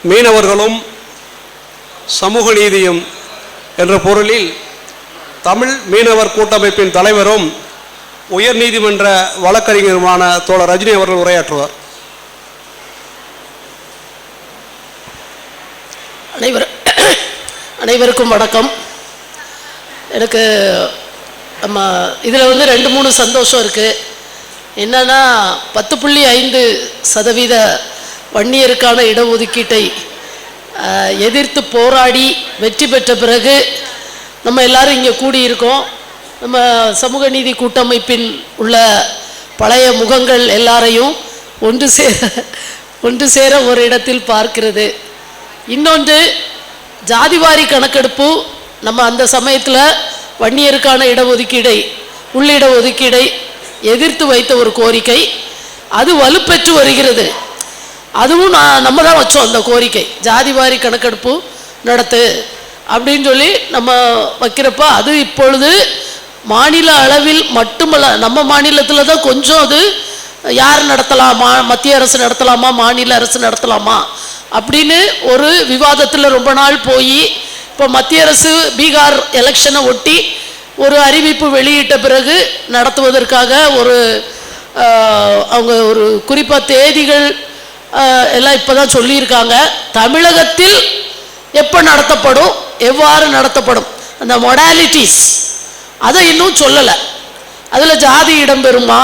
மீனவர்களும் சமூக நீதியும் என்ற பொருளில் தமிழ் மீனவர் கூட்டமைப்பின் தலைவரும் உயர் நீதிமன்ற வழக்கறிஞருமான தோழர் ரஜினி அவர்கள் உரையாற்றுவார். அனைவருக்கும் வணக்கம். எனக்கு இதில் 2-3 சந்தோஷம் இருக்குது. என்னன்னா 10.5% வன்னியருக்கான இடஒதுக்கீட்டை எதிர்த்து போராடி வெற்றி பெற்ற பிறகு நம்ம எல்லாரும் இங்கே கூடியிருக்கோம். நம்ம சமூக நீதி கூட்டமைப்பில் உள்ள பழைய முகங்கள் எல்லாரையும் ஒன்று சேர ஒரு இடத்தில் பார்க்கிறது. இன்னொன்று, ஜாதிவாரி கணக்கெடுப்பு நம்ம அந்த சமயத்தில் வன்னியருக்கான இடஒதுக்கீடை உள்ளிட ஒதுக்கீடை எதிர்த்து வைத்த ஒரு கோரிக்கை. அது வலுப்பெற்று வருகிறது. அதுவும் நம்ம தான் வச்சோம் அந்த கோரிக்கை, ஜாதிவாரி கணக்கெடுப்பு நடத்து அப்படின்னு சொல்லி நம்ம வைக்கிறப்ப அது இப்பொழுது மாநில அளவில் மட்டுமல்ல, நம்ம மாநிலத்தில் தான் கொஞ்சம் அது யார் நடத்தலாமா, மத்திய அரசு நடத்தலாமா, மாநில அரசு நடத்தலாமா அப்படின்னு ஒரு விவாதத்தில் ரொம்ப நாள் போய் இப்போ மத்திய அரசு பீகார் எலெக்ஷனை ஒட்டி ஒரு அறிவிப்பு வெளியிட்ட பிறகு நடத்துவதற்காக அவங்க ஒரு குறிப்பாக தேதிகள் எல்லாம் இப்போ தான் சொல்லியிருக்காங்க. தமிழகத்தில் எப்போ நடத்தப்படும், எவ்வாறு நடத்தப்படும், அந்த மொடாலிட்டிஸ் அதை இன்னும் சொல்லலை. அதில் ஜாதி இடம்பெறுமா,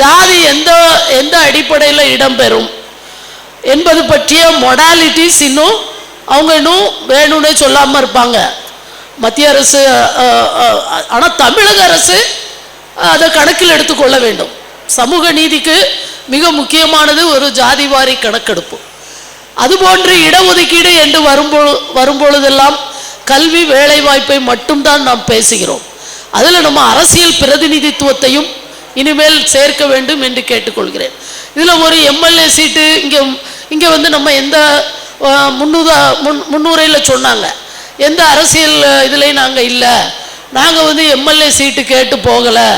ஜாதி எந்த அடிப்படையில் இடம்பெறும் என்பது பற்றிய மொடாலிட்டிஸ் அவங்க இன்னும் வேணும்னே சொல்லாமல் இருப்பாங்க மத்திய அரசு. ஆனால் தமிழக அரசு அதை கணக்கில் எடுத்துக்கொள்ள வேண்டும். சமூக நீதிக்கு மிக முக்கியமானது ஒரு ஜாதிவாரி கணக்கெடுப்பு. அதுபோன்று இடஒதுக்கீடு என்று வரும்பொழுதெல்லாம் கல்வி வேலைவாய்ப்பை மட்டும்தான் நாம் பேசுகிறோம். அதில் நம்ம அரசியல் பிரதிநிதித்துவத்தையும் இனிமேல் சேர்க்க வேண்டும் என்று கேட்டுக்கொள்கிறேன். இதில் ஒரு எம்எல்ஏ சீட்டு இங்கே நம்ம எந்த முன்னுரையில் சொன்னாங்க, எந்த அரசியல் இதுலேயும் நாங்கள் இல்லை, நாங்கள் எம்எல்ஏ சீட்டு கேட்டு போகலை,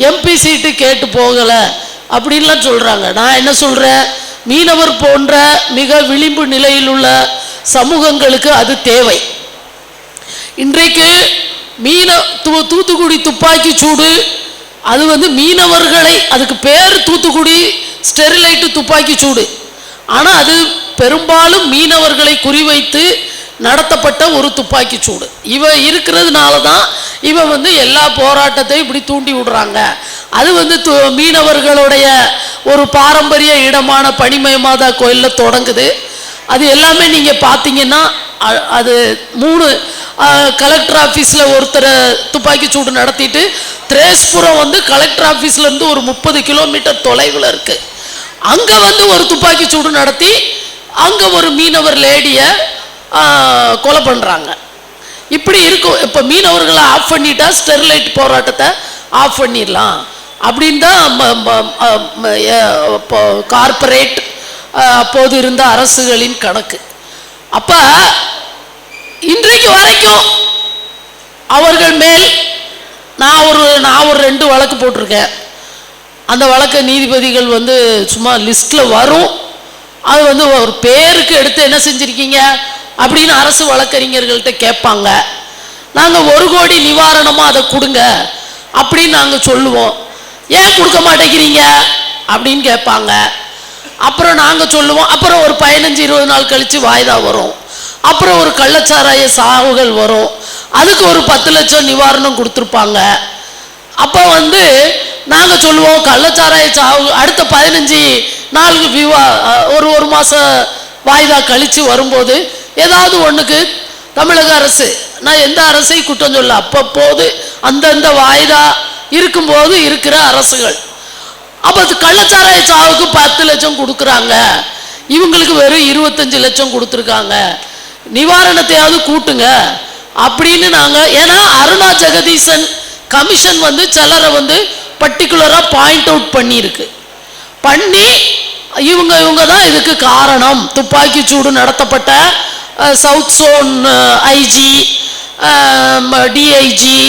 எம்பி சீட்டு கேட்டு போகலை அப்படின்லாம் சொல்கிறாங்க. நான் என்ன சொல்கிறேன், மீனவர் போன்ற மிக விளிம்பு நிலையில் உள்ள சமூகங்களுக்கு அது தேவை. இன்றைக்கு தூத்துக்குடி துப்பாக்கி சூடு அது மீனவர்களை, அதுக்கு பேர் தூத்துக்குடி ஸ்டெரிலைட்டு துப்பாக்கி சூடு, ஆனால் அது பெரும்பாலும் மீனவர்களை குறிவைத்து நடத்தப்பட்ட ஒரு துப்பாக்கி சூடு. இருக்கிறதுனால தான் எல்லா போராட்டத்தையும் இப்படி தூண்டி விடுறாங்க. அது மீனவர்களுடைய ஒரு பாரம்பரிய இடமான பனிமயமாதா கோயிலில் தொடங்குது. அது எல்லாமே நீங்கள் பார்த்தீங்கன்னா அது 3 கலெக்டர் ஆஃபீஸில் ஒருத்தர் துப்பாக்கி சூடு நடத்திட்டு திரேஸ்புரம் கலெக்டர் ஆஃபீஸ்லேருந்து ஒரு 30 கிலோமீட்டர் தொலைவில் இருக்குது. அங்கே ஒரு துப்பாக்கி சூடு நடத்தி அங்கே ஒரு மீனவர் லேடியை கொலை பண்ணுறாங்க. இப்படி இருக்கும். இப்போ மீனவர்களை ஆஃப் பண்ணிட்டா ஸ்டெர்லைட் போராட்டத்தை ஆஃப் பண்ணிடலாம் அப்படின்னு தான் கார்பரேட் அப்போது இருந்த அரசுகளின் கணக்கு. அப்போ இன்றைக்கு வரைக்கும் அவர்கள் மேல் நான் ஒரு 2 வழக்கு போட்டிருக்கேன். அந்த வழக்கு நீதிபதிகள் சும்மா லிஸ்ட்டில் வரும். அது ஒரு பேருக்கு எடுத்து என்ன செஞ்சுருக்கீங்க அப்படின்னு அரசு வழக்கறிஞர்கள்ட்ட கேட்பாங்க. நாங்கள் 1 கோடி நிவாரணமாக அதை கொடுங்க அப்படின்னு நாங்கள் சொல்லுவோம். ஏன் கொடுக்க மாட்டேங்கிறீங்க அப்படின்னு கேட்பாங்க. அப்புறம் நாங்கள் சொல்லுவோம். அப்புறம் ஒரு 15-20 நாள் கழித்து வாய்தா வரும். அப்புறம் ஒரு கள்ளச்சாராய சாவுகள் வரும். அதுக்கு ஒரு 10 லட்சம் நிவாரணம் கொடுத்துருப்பாங்க. அப்போ நாங்கள் சொல்லுவோம் கள்ளச்சாராய சாவு அடுத்த 15 நாளுக்கு ஒரு மாதம் வாய்தா கழித்து வரும்போது ஏதாவது ஒன்றுக்கு தமிழக அரசு, நான் எந்த அரசை குற்றம் சொல்ல, அப்பப்போது அந்தந்த வாய்தா இருக்கும்போது இருக்கிற அரசுகள் அப்போ கள்ளச்சாராய சாவுக்கு 10 லட்சம் கொடுக்குறாங்க, இவங்களுக்கு வெறும் 25 லட்சம் கொடுத்துருக்காங்க, நிவாரணத்தையாவது கூட்டுங்க அப்படின்னு நாங்கள். ஏன்னா அருணா ஜெகதீசன் கமிஷன் சிலரை பர்டிகுலராக பாயிண்ட் அவுட் பண்ணியிருக்கு. பண்ணி இவங்க தான் இதுக்கு காரணம். துப்பாக்கி சூடு நடத்தப்பட்ட சவுத் சோன் ஐஜி, டிஐஜி,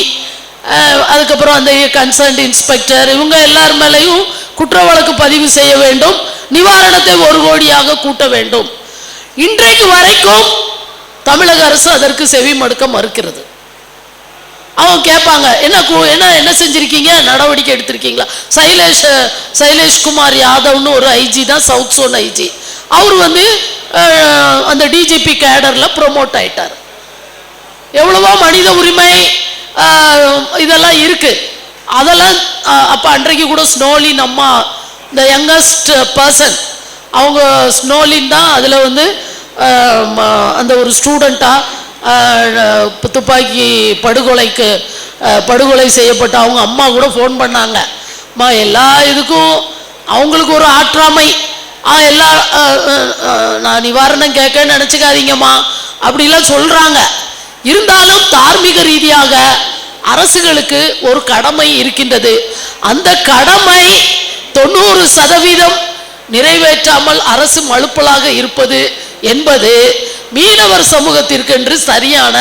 அதுக்கப்புறம் அந்த கன்சர்ன்ட் இன்ஸ்பெக்டர், இவங்க எல்லார் மேலேயும் குற்ற வழக்கு பதிவு செய்ய வேண்டும். நிவாரணத்தை 1 கோடியாக கூட்ட வேண்டும். இன்றைக்கு வரைக்கும் தமிழக அரசு அதற்கு செவி மடுக்க மறுக்கிறது. அவங்க கேட்பாங்க, என்ன செஞ்சிருக்கீங்க, நடவடிக்கை எடுத்திருக்கீங்களா? சைலேஷ் குமார் யாதவ்னு ஒரு ஐஜி தான், சவுத் சோன் ஐஜி. அவர் வந்து அந்த டிஜிபி கேடர்ல ப்ரொமோட் ஆயிட்டார். எவ்வளவோ மனித உரிமை இதெல்லாம் இருக்கு. அதெல்லாம் அப்ப அன்றைக்கு கூட ஸ்னோலின் அம்மா, இந்த யங்கஸ்ட் பர்சன், அவங்க ஸ்னோலின் தான் அதுல வந்து அந்த ஒரு ஸ்டூடெண்டா துப்பாக்கி படுகொலை செய்யப்பட்ட அவங்க அம்மா கூட ஃபோன் பண்ணாங்க. அம்மா எல்லா இதுக்கும் அவங்களுக்கு ஒரு ஆற்றாமை, எல்லா நான் நிவாரணம் கேட்க நினச்சிக்காதீங்கம்மா அப்படிலாம் சொல்கிறாங்க. இருந்தாலும் தார்மீக ரீதியாக அரசுகளுக்கு ஒரு கடமை இருக்கின்றது. அந்த கடமை 90% நிறைவேற்றாமல் அரசு மழுப்பலாக இருப்பது என்பது மீனவர் சமூகத்திற்கென்று சரியான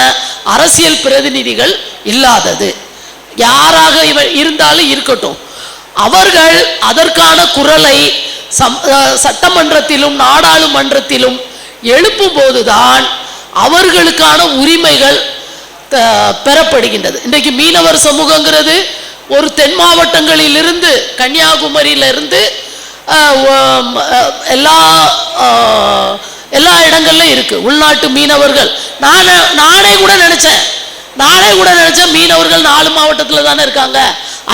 அரசியல் பிரதிநிதிகள் இல்லாதது. யாராக இருந்தாலும் இருக்கட்டும், அவர்கள் அதற்கான குரலை சட்டமன்றத்திலும் நாடாளுமன்றத்திலும் எழுப்பும் போதுதான் அவர்களுக்கான உரிமைகள் பெறப்படுகின்றது. இன்றைக்கு மீனவர் சமூகங்கிறது ஒரு தென் மாவட்டங்களிலிருந்து கன்னியாகுமரியிலிருந்து எல்லா இடங்கள்ல இருக்கு உள்நாட்டு மீனவர்கள். நானே கூட நினைச்சேன் மீனவர்கள் 4 மாவட்டத்தில் தானே இருக்காங்க,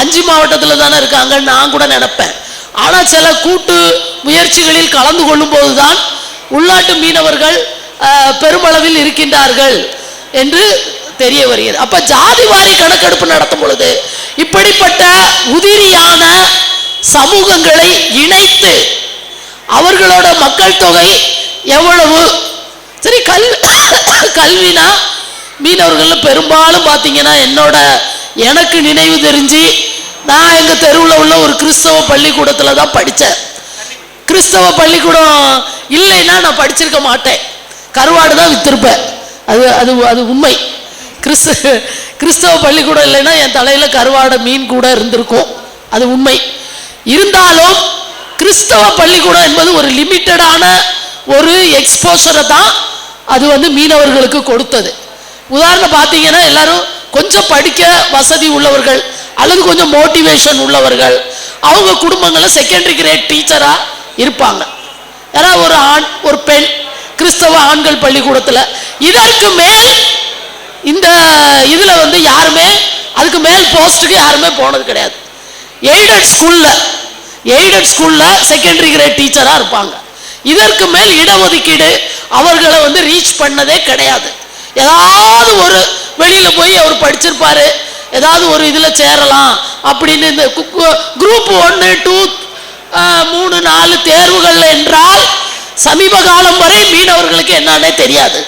5 மாவட்டத்தில் தானே இருக்காங்க, நான் கூட நினைப்பேன். ஆனா சில கூட்டு முயற்சிகளில் கலந்து கொள்ளும் போதுதான் உள்நாட்டு மீனவர்கள் பெருமளவில் இருக்கின்றார்கள் என்று தெரிய வருகிறது. அப்ப ஜாதி வாரி கணக்கெடுப்பு நடத்தும் பொழுது இப்படிப்பட்ட உதிரியான சமூகங்களை இணைத்து அவர்களோட மக்கள் தொகை எவ்வளவு, சரி கல்வினா மீனவர்கள் பெரும்பாலும் பார்த்தீங்கன்னா எனக்கு நினைவு தெரிஞ்சு நான் எங்க தெருவில் உள்ள ஒரு கிறிஸ்தவ பள்ளிக்கூடத்தில் தான் படித்தேன். கிறிஸ்தவ பள்ளிக்கூடம் இல்லைன்னா நான் படிச்சிருக்க மாட்டேன், கருவாடு தான் வித்திருப்பேன். அது உண்மை. கிறிஸ்தவ பள்ளிக்கூடம் இல்லைன்னா என் தலையில கருவாடு மீன் கூட இருந்திருக்கும், அது உண்மை. இருந்தாலும் கிறிஸ்தவ பள்ளிக்கூடம் என்பது ஒரு லிமிட்டடான ஒரு எக்ஸ்போசரை தான் அது வந்து மீனவர்களுக்கு கொடுத்தது. உதாரணம் பார்த்தீங்கன்னா எல்லாரும் கொஞ்சம் படிக்க வசதி உள்ளவர்கள் அல்லது கொஞ்சம் மோட்டிவேஷன் உள்ளவர்கள் அவங்க குடும்பங்களில் செகண்டரி கிரேட் டீச்சரா இருப்பாங்க. யாராவது ஒரு ஆண் ஒரு பெண் கிறிஸ்தவ ஆண்கள் பள்ளிக்கூடத்தில். இதற்கு மேல் இந்த இதுல வந்து யாருமே அதுக்கு மேல் போஸ்டுக்கு யாருமே போனது கிடையாது. எய்டட் ஸ்கூல்ல செகண்டரி கிரேட் டீச்சரா இருப்பாங்க. இதற்கு மேல் இடஒதுக்கீடு அவர்களை வந்து ரீச் பண்ணதே கிடையாது. ஏதாவது ஒரு வெளியில போய் அவர் படிச்சிருப்பாரு, ஏதாவது ஒரு இதுல சேரலாம் அப்படின்னு இந்த குரூப் 1, 2, 3, 4 தேர்வுகள் என்றால் சமீப காலம் வரை மீனவர்களுக்கு என்னன்னே தெரியாது.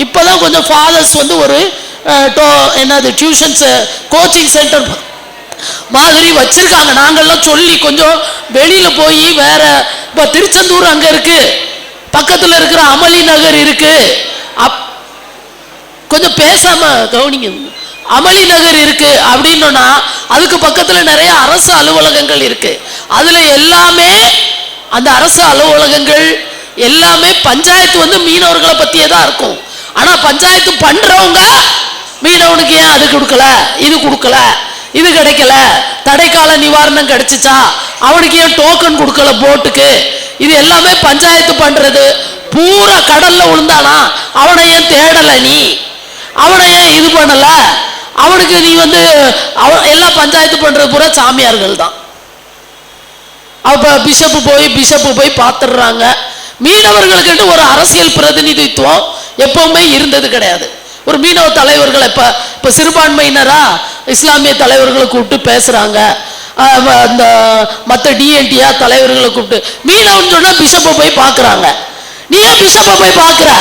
இப்பதான் கொஞ்சம் ஃபாதர்ஸ் வந்து ஒரு டியூஷன்ஸ் கோச்சிங் சென்டர் மாதிரி வச்சிருக்காங்க. நாங்கள்லாம் சொல்லி கொஞ்சம் வெளியில போய் வேற இப்போ திருச்செந்தூர் அங்க இருக்கு, பக்கத்தில் இருக்கிற அமளி நகர் இருக்கு, கொஞ்சம் பேசாம கவனிங்க, அமளி நகர் இருக்கு அப்படின்னா அதுக்கு பக்கத்துல நிறைய அரசு அலுவலகங்கள் இருக்கு. அதுல எல்லாமே அந்த அரசு அலுவலகங்கள் எல்லாமே பஞ்சாயத்து வந்து மீனவர்களை பத்தியே தான் இருக்கும். ஆனா பஞ்சாயத்து பண்றவங்க மீனவனுக்கு ஏன் அது கொடுக்கல, இது கொடுக்கல, இது கிடைக்கல, தடைக்கால நிவாரணம் கிடைச்சிச்சா, அவனுக்கு ஏன் டோக்கன் கொடுக்கல போட்டுக்கு, இது எல்லாமே பஞ்சாயத்து பண்றது. பூரா கடல்ல விழுந்தானா அவனை ஏன் தேடல, நீ அவனை ஏன் இது பண்ணல, அவனுக்கு நீ வந்து எல்லாம் பஞ்சாயத்து பண்றது பூரா சாமியார்கள் தான். அப்ப பிஷப்பு போய் பார்த்துடுறாங்க. மீனவர்களுக்கு ஒரு அரசியல் பிரதிநிதித்துவம் எப்பவுமே இருந்தது கிடையாது. ஒரு மீனவ தலைவர்கள் இப்ப சிறுபான்மையினரா இஸ்லாமிய தலைவர்களை கூப்பிட்டு பேசுறாங்க, அந்த மற்ற டிஎன்டியா தலைவர்களை கூப்பிட்டு மீனவன் சொன்னா பிஷப்பை போய் பார்க்கறாங்க. நீ ஏன் பிஷப்பை போய் பார்க்கிற,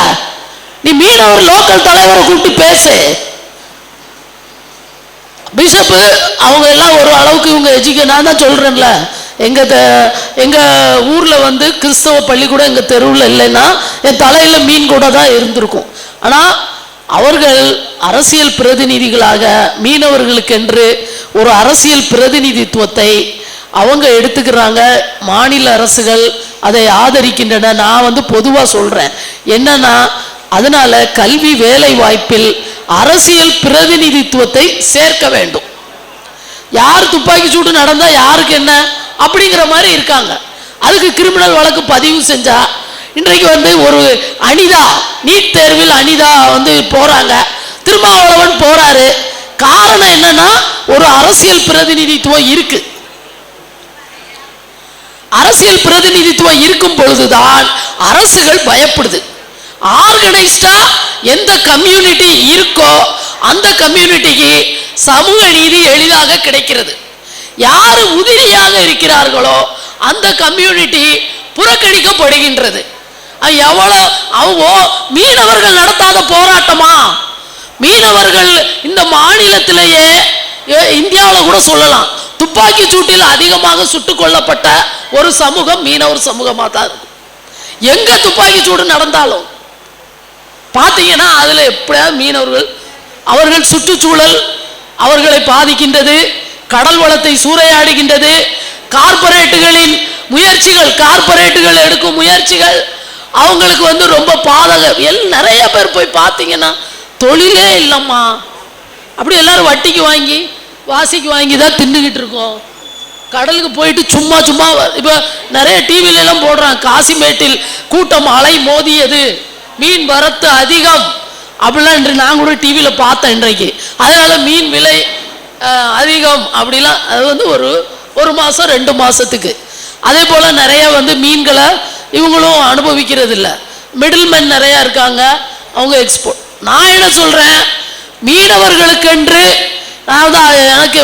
நீ மீனவர் லோக்கல் தலைவரை கூப்பிட்டு பேசு. பிஷப்பு அவங்க எல்லாம் ஒரு அளவுக்கு இவங்க நான் தான் சொல்றேன்ல, எங்க ஊர்ல வந்து கிறிஸ்தவ பள்ளிக்கூடம் எங்க தெருவில் இல்லைன்னா என் தலையில மீன் கூட தான் இருந்திருக்கும். ஆனா அவர்கள் அரசியல் பிரதிநிதிகளாக மீனவர்களுக்கென்று ஒரு அரசியல் பிரதிநிதித்துவத்தை அவங்க எடுத்துக்கிறாங்க. மாநில அரசுகள் அதை ஆதரிக்கின்றன. நான் பொதுவா சொல்றேன் என்னன்னா, அதனால கல்வி வேலை வாய்ப்பில் அரசியல் பிரதிநிதித்துவத்தை சேர்க்க வேண்டும். யார் துப்பாக்கி சூடு நடந்தா யாருக்கு என்ன அப்படிங்கிற மாதிரி இருக்காங்க. அதுக்கு கிரிமினல் வழக்கு பதிவு செஞ்சா இன்றைக்கு ஒரு அனிதா நீட் தேர்வில் அனிதா போறாங்க, திருமாவளவன் போறாரு. காரணம் என்னன்னா, ஒரு அரசியல் பிரதிநிதித்துவம் இருக்கு. அரசியல் பிரதிநிதித்துவம் இருக்கும் பொழுதுதான் அரசுகள் பயப்படுது. ஆர்கனைஸ்டா எந்த கம்யூனிட்டி இருக்கோ அந்த கம்யூனிட்டிக்கு சமூக நீதி எளிதாக கிடைக்கிறது. யாரு உதிரியாக இருக்கிறார்களோ அந்த கம்யூனிட்டி புறக்கணிக்கப்படுகின்றது. எவ்வளவு மீனவர்கள் நடத்தாத போராட்டமா? மீனவர்கள் இந்த மாநிலத்திலேயே இந்தியாவில் கூட சொல்லலாம், துப்பாக்கி சூட்டில் அதிகமாக சுட்டுக் கொல்லப்பட்ட ஒரு சமூகம் மீனவர் சமூகமாக தான் இருக்கும். எங்க துப்பாக்கி சூடு நடந்தாலும் பார்த்தீங்கன்னா அதுல எப்படியாவது மீனவர்கள், அவர்கள் சுற்றுச்சூழல் அவர்களை பாதிக்கின்றது, கடல் வளத்தை சூறையாடுகின்றது, கார்பரேட்டுகளின் முயற்சிகள், கார்பரேட்டுகள் எடுக்கும் முயற்சிகள் அவங்களுக்கு ரொம்ப பாதகம். நிறைய பேர் போய் பார்த்தீங்கன்னா தொழிலே இல்லம்மா, அப்படி எல்லாரும் வட்டிக்கு வாங்கி வாசிக்கு வாங்கி தான் தின்னுகிட்டு இருக்கோம். கடலுக்கு போயிட்டு சும்மா சும்மா இப்போ நிறைய டிவில எல்லாம் போடுறாங்க, காசிமேட்டில் கூட்டம் அலை மோதியது, மீன் வரத்து அதிகம் அப்படிலாம் இன்று நான் கூட டிவியில் பார்த்தேன் இன்றைக்கு. அதனால மீன் விலை அதிகம் அப்படிலாம் அது ஒரு மாதம் 2 மாதத்துக்கு. அதே போல் நிறைய மீன்களை இவங்களும் அனுபவிக்கிறது இல்லை. மிடில் மேன் நிறையா இருக்காங்க, அவங்க எக்ஸ்போர்ட். நான் என்ன சொல்கிறேன், மீனவர்களுக்கென்று எனக்கு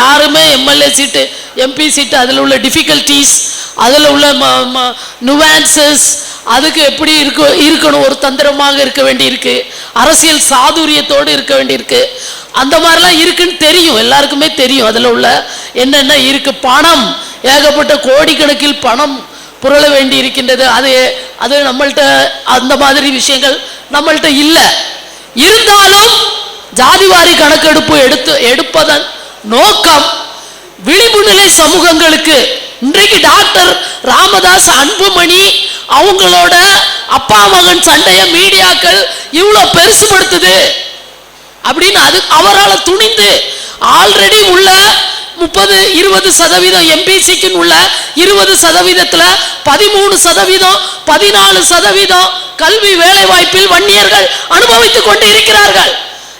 யாருமே எம்எல்ஏ சீட்டு எம்பி சீட்டு அதில் உள்ள டிஃபிகல்ட்டிஸ், அதில் உள்ள நுவான்சஸ், அதுக்கு எப்படி இருக்கணும், ஒரு தந்திரமாக இருக்க வேண்டியிருக்கு, அரசியல் சாதுரியத்தோடு இருக்க வேண்டியிருக்கு, அந்த மாதிரிலாம் இருக்குன்னு தெரியும், எல்லாருக்குமே தெரியும். அதில் உள்ள என்னென்ன இருக்கு, பணம் ஏகப்பட்ட கோடிக்கணக்கில் பணம் புரள வேண்டி இருக்கின்றது. அது நம்மள்கிட்ட அந்த மாதிரி விஷயங்கள் நம்மள்கிட்ட இல்லை. இருந்தாலும் ஜாதிவாரி கணக்கெடுப்பு எடுப்பதன் நோக்கம் விளிம்பு நிலை சமூகங்களுக்கு. இன்றைக்கு டாக்டர் ராமதாஸ், அன்புமணி அவங்களோட அப்பா மகன் சண்டைய மீடியாக்கள் இவ்வளவு பெருசுபடுத்துது அப்படின்னு அது அவரால் துணிந்து ஆல்ரெடி உள்ள 30-20% எம்பிசிக்கு உள்ள 20%, 13%, 14% கல்வி வேலை வாய்ப்பில் வன்னியர்கள் அனுபவித்துக் கொண்டு இருக்கிறார்கள்.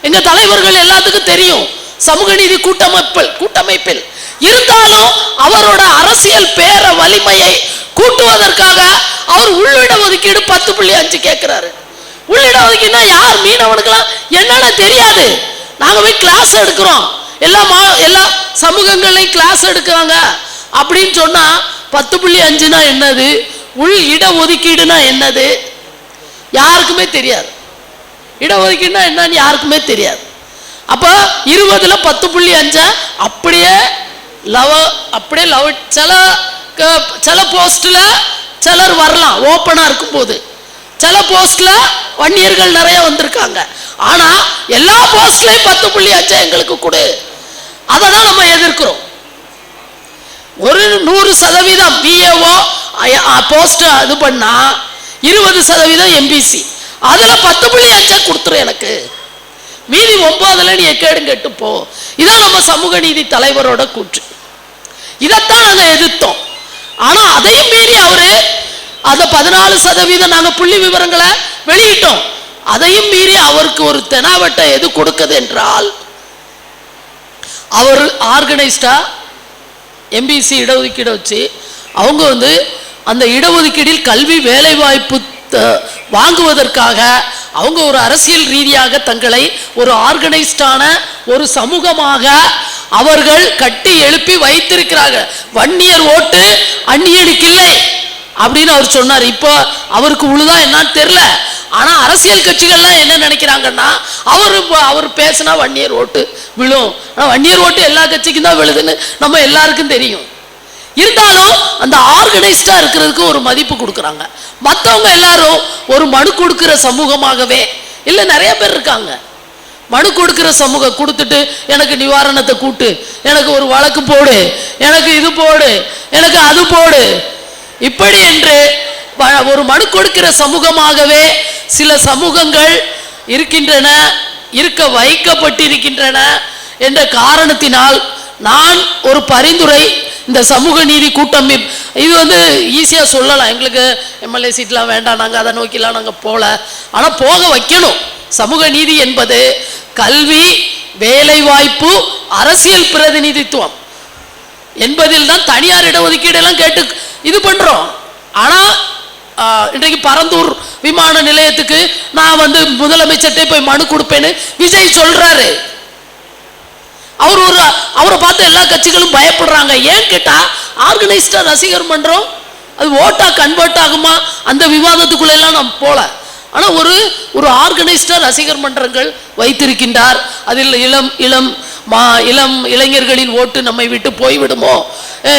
எங்க தலைவர்கள் எல்லாத்துக்கும் தெரியும், சமூக நீதி கூட்டமைப்பில் இருந்தாலும் அவரோட அரசியல் பேர வலிமையை கூட்டுவதற்காக அவர் உள்ளிட ஒதுக்கீடு 10.5 கேட்கிறாரு. உள்ளிட ஒதுக்கீடுனா யார் மீனவனுக்கெல்லாம் என்னன்னு தெரியாது. நாங்க போய் கிளாஸ் எடுக்கிறோம், எல்லா சமூகங்களையும் கிளாஸ் எடுக்கிறாங்க அப்படின்னு சொன்னா 10.5னா என்னது, உள் இட ஒதுக்கீடுனா என்னது யாருக்குமே தெரியாது. இடஒதுக்கீடுனா என்னன்னு யாருக்குமே தெரியாது. அப்ப 20ல் 10.5 அப்படியே சில போஸ்ட்ல சிலர் வரலாம் ஓப்பனா இருக்கும் போது, சில போஸ்ட்ல வன்னியர்கள் நிறைய வந்திருக்காங்க. ஆனா எல்லா போஸ்ட்லயும் 10.5 எங்களுக்கு கொடு, அதை தான் நம்ம எதிர்க்கிறோம். ஒரு 100% பிஏஓ போஸ்ட் இது பண்ணா 20% எம்பிசி, அதுல 10.5 கொடுத்துரு எனக்கு, மீதி 9ல் நீ கேட்டு போ. இதான் நம்ம சமூக நீதி தலைவரோட கூற்று. இதைத்தான் நாங்க எதிர்த்தோம். ஆனா அதையும் மீறி அவரு அந்த 14% நாங்க புள்ளி விவரங்களை வெளியிட்டோம். அதையும் மீறி அவருக்கு ஒரு தெனாவட்டை எது கொடுக்குது என்றால், அவர் ஆர்கனைஸ்டா எம்பிசி இடஒதுக்கீடு வச்சு அவங்க அந்த இடஒதுக்கீடில் கல்வி வேலை வாய்ப்பு வாங்குவதற்காக அவங்க ஒரு அரசியல் ரீதியாக தங்களை ஒரு ஆர்கனைஸ்டான ஒரு சமூகமாக அவர்கள் கட்டி எழுப்பி வைத்திருக்கிறார்கள். வன்னியர் ஓட்டு அந்நியனுக்கு இல்லை அப்படின்னு அவர் சொன்னார். இப்போ அவருக்கு உழுதா என்னன்னு தெரியல. ஆனா அரசியல் கட்சிகள்லாம் என்ன நினைக்கிறாங்கன்னா, அவர் பேசினா வன்னியர் ஓட்டு விழும். ஆனா வன்னியர் ஓட்டு எல்லா கட்சிக்கும் தான் விழுதுன்னு நம்ம எல்லாருக்கும் தெரியும். இருந்தாலும் அந்த ஆர்கனைஸ்டா இருக்கிறதுக்கு ஒரு மதிப்பு கொடுக்குறாங்க. மற்றவங்க எல்லாரும் ஒரு மனு கொடுக்கிற சமூகமாகவே இல்லை, நிறைய பேர் இருக்காங்க மனு கொடுக்கிற சமூகம் கொடுத்துட்டு எனக்கு நிவாரணத்தை கூட்டு, எனக்கு ஒரு வழக்கு போடு, எனக்கு இது போடு, எனக்கு அது போடு. இப்படி என்று ஒரு மனு கொடுக்கிற சமூகமாகவே சில சமூகங்கள் இருக்கின்றன, இருக்க வைக்கப்பட்டிருக்கின்றன என்ற காரணத்தினால் நான் ஒரு பரிந்துரை இந்த சமூக நீதி கூட்டமைப்பு, இது வந்து ஈஸியாக சொல்லலாம், எங்களுக்கு எம்எல்ஏ சீட்லாம் வேண்டாம், நாங்கள் அதை நோக்கிலாம் நாங்கள் போகல, ஆனால் போக வைக்கணும். சமூக நீதி என்பது கல்வி, வேலைவாய்ப்பு, அரசியல் பிரதிநிதித்துவம் என்பதில் தான் தனியார் இடஒதுக்கீடெல்லாம் கேட்டு இது பண்ணுறோம். ஆனால் இன்றைக்கு பரந்தூர் விமான நிலையத்துக்கு நான் வந்து முதலமைச்சர்கிட்ட போய் மனு கொடுப்பேன்னு விஜய் சொல்றாரு. அவரை பார்த்து எல்லா கட்சிகளும் பயப்படுறாங்க. ஏன் கேட்டா ஆர்கனைஸ்டா ரசிகர் மன்றம் அது ஓட்டா கன்வெர்ட் ஆகுமா அந்த விவாதத்துக்குள்ள எல்லாம் நாம் போல. ஆனா ஒரு ஆர்கனைஸ்டா ரசிகர் மன்றங்கள் வைத்திருக்கின்றார். அதில் இளம் இளைஞர்களின் ஓட்டு நம்மை விட்டு போய்விடுமோ,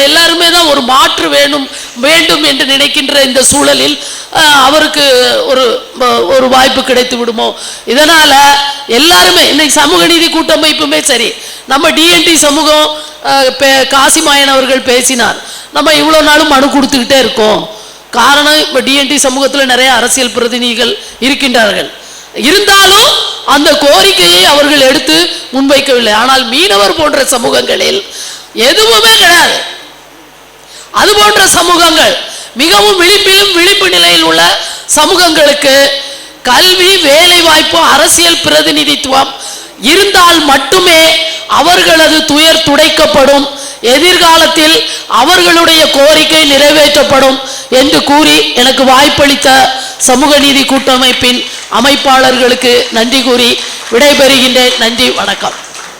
எல்லாருமே தான் ஒரு மாற்று வேண்டும் என்று நினைக்கின்ற இந்த சூழலில் அவருக்கு ஒரு வாய்ப்பு கிடைத்து விடுமோ. இதனால எல்லாருமே இன்னைக்கு சமூக நீதி கூட்டமைப்புமே சரி, நம்ம டிஎன்டி சமூகம் காசிமாயன் அவர்கள் பேசினார், நம்ம இவ்வளவு நாளும் மனு கொடுத்துக்கிட்டே இருக்கோம். காரணம் இப்ப டிஎன்டி சமூகத்தில் நிறைய அரசியல் பிரதிநிதிகள் இருக்கின்றார்கள். இருந்தாலும் அந்த கோரிக்கையை அவர்கள் எடுத்து முன்வைக்கவில்லை. ஆனால் மீனவர் போன்ற சமூகங்களில் எதுவுமே கிடையாது. அது போன்ற சமூகங்கள் மிகவும் விழிப்பு நிலையில் உள்ள சமூகங்களுக்கு கல்வி, வேலை வாய்ப்பு, அரசியல் பிரதிநிதித்துவம் இருந்தால் மட்டுமே அவர்களது துயர் துடைக்கப்படும், எதிர்காலத்தில் அவர்களுடைய கோரிக்கை நிறைவேற்றப்படும் என்று கூறி எனக்கு வாய்ப்பளித்த சமூக நீதி கூட்டமைப்பின் அமைப்பாளர்களுக்கு நன்றி கூறி விடைபெறுகின்றேன். நன்றி, வணக்கம்.